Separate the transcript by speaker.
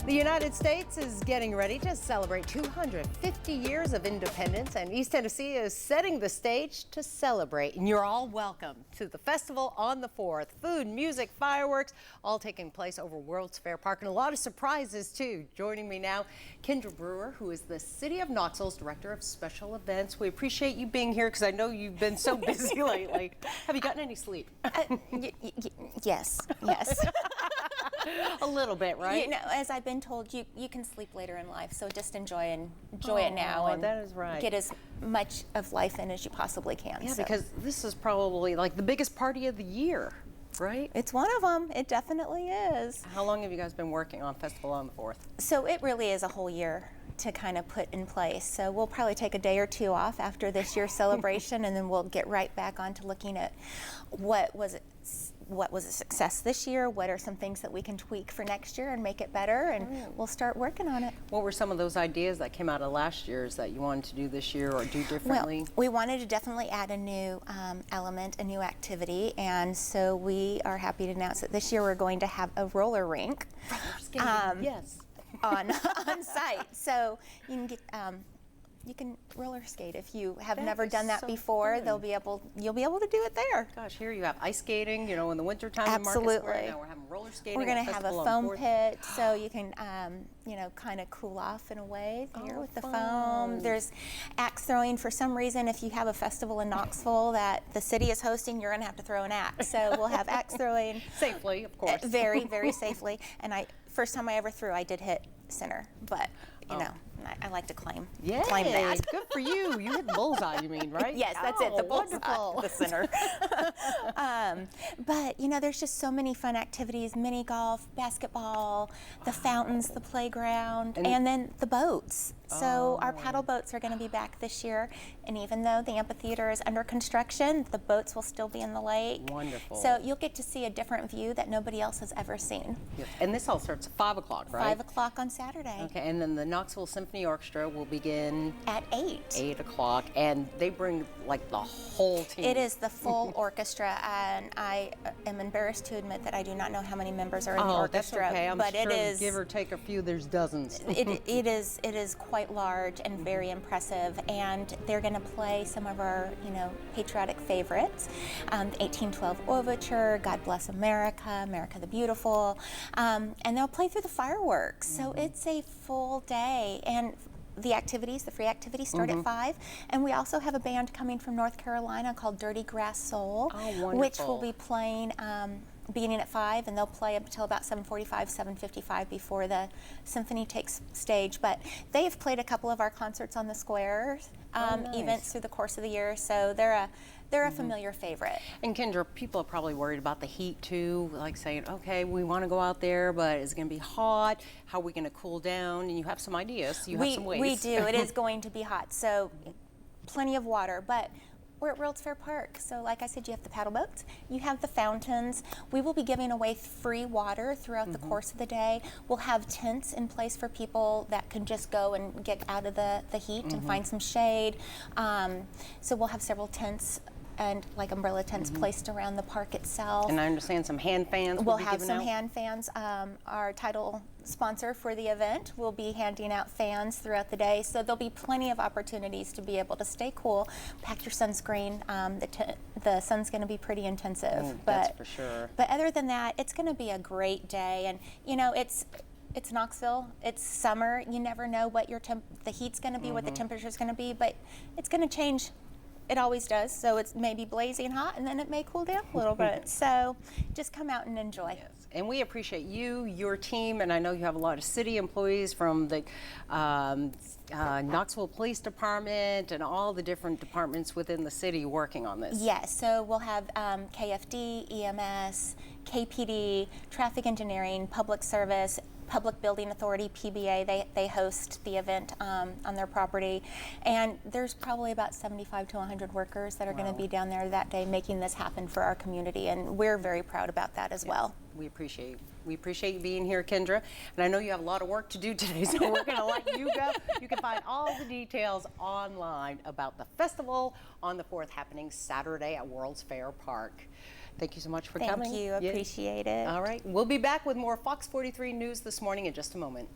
Speaker 1: The United States is getting ready to celebrate 250 years of independence, and East Tennessee is setting the stage to celebrate. And you're all welcome to the festival on the 4th. Food, music, fireworks, all taking place over World's Fair Park, and a lot of surprises too. Joining me now, Kyndra Brewer, who is the City of Knoxville's Director of Special Events. We appreciate you being here because I know you've been so busy lately. Have you gotten any sleep?
Speaker 2: Yes.
Speaker 1: A little bit, right?
Speaker 2: You know, as I've been told, you can sleep later in life, so just enjoy it now, and
Speaker 1: that is right.
Speaker 2: Get as much of life in as you possibly can.
Speaker 1: Yeah,
Speaker 2: so.
Speaker 1: because this is probably like the biggest party of the year, right?
Speaker 2: It's one of them. It definitely is.
Speaker 1: How long have you guys been working on Festival on the 4th?
Speaker 2: So it really is a whole year to kind of put in place. So we'll probably take a day or two off after this year's celebration, and then we'll get right back on to looking at what was a success this year, what are some things that we can tweak for next year and make it better, and we'll start working on it.
Speaker 1: What were some of those ideas that came out of last year's that you wanted to do this year or do differently?
Speaker 2: Well, we wanted to definitely add a new element, a new activity, and so we are happy to announce that this year we're going to have a roller rink.
Speaker 1: Yes.
Speaker 2: on site, so you can roller skate if you have never done that before.
Speaker 1: Fun.
Speaker 2: You'll be able to do it there.
Speaker 1: Gosh, here you have ice skating, you know, in the wintertime.
Speaker 2: Absolutely.
Speaker 1: In Market Square. Now we're having roller skating.
Speaker 2: We're going to have a foam pit, so you can, kind of cool off in a way here with the foam. There's axe throwing. For some reason, if you have a festival in Knoxville that the city is hosting, you're going to have to throw an axe. So we'll have axe throwing.
Speaker 1: Safely, of course.
Speaker 2: Very, very safely. And first time I ever threw, I did hit center, but you know, I like to claim that.
Speaker 1: Good for you. You hit the bullseye, you mean, right?
Speaker 2: Yes, that's it, the bullseye,
Speaker 1: wonderful.
Speaker 2: the center. But, there's just so many fun activities, mini golf, basketball, the fountains, the playground, and then the boats. So our paddle boats are going to be back this year, and even though the amphitheater is under construction, the boats will still be in the lake.
Speaker 1: Wonderful.
Speaker 2: So you'll get to see a different view that nobody else has ever seen.
Speaker 1: Yes. And this all starts at 5 o'clock, right?
Speaker 2: 5 o'clock on Saturday.
Speaker 1: Okay, and then the Knoxville Symphony Orchestra will begin
Speaker 2: at 8.
Speaker 1: 8 o'clock, and they bring like the whole team.
Speaker 2: It is the full orchestra, and I am embarrassed to admit that I do not know how many members are in the orchestra.
Speaker 1: That's okay. I'm
Speaker 2: but
Speaker 1: sure
Speaker 2: it is,
Speaker 1: give or take a few, there's dozens.
Speaker 2: it is quite large and very impressive, and they're going to play some of our patriotic favorites, the 1812 Overture, God Bless America, America the Beautiful, and they'll play through the fireworks. So it's a full day, and the free activities start at 5, and we also have a band coming from North Carolina called Dirty Grass Soul, which will be playing beginning at 5, and they'll play up until about 7:45, 7:55 before the symphony takes stage. But they have played a couple of our concerts on the square events through the course of the year, so they're a familiar favorite.
Speaker 1: And Kyndra, people are probably worried about the heat too, like saying, okay, we want to go out there, but it's going to be hot. How are we going to cool down? And you have some ideas. You have some ways.
Speaker 2: We do. It is going to be hot, so plenty of water. But we're at World's Fair Park, so like I said, you have the paddle boats, you have the fountains. We will be giving away free water throughout the course of the day. We'll have tents in place for people that can just go and get out of the heat and find some shade. So we'll have several tents and like umbrella tents placed around the park itself.
Speaker 1: And I understand some hand fans.
Speaker 2: We'll have some hand fans. Our title sponsor for the event will be handing out fans throughout the day, so there'll be plenty of opportunities to be able to stay cool. Pack your sunscreen. The sun's going to be pretty intensive,
Speaker 1: that's for sure.
Speaker 2: But other than that, it's going to be a great day, and it's Knoxville. It's summer. You never know what the heat's going to be, what the temperature's going to be, but it's going to change. It always does. So it's maybe blazing hot, and then it may cool down a little bit. So just come out and enjoy.
Speaker 1: Yes. And we appreciate you, your team, and I know you have a lot of city employees from the Knoxville Police Department and all the different departments within the city working on this.
Speaker 2: Yes. So we'll have KFD, EMS, KPD, Traffic Engineering, Public Service, Public Building Authority, PBA. They host the event on their property, and there's probably about 75 to 100 workers that are going to be down there that day making this happen for our community, and we're very proud about that as well.
Speaker 1: We appreciate you. We appreciate you being here, Kyndra, and I know you have a lot of work to do today, so we're going to let you go. You can find all the details online about the festival on the 4th happening Saturday at World's Fair Park. Thank you so much for
Speaker 2: Thank
Speaker 1: coming.
Speaker 2: you. Appreciate it.
Speaker 1: All right. We'll be back with more Fox 43 News this morning in just a moment.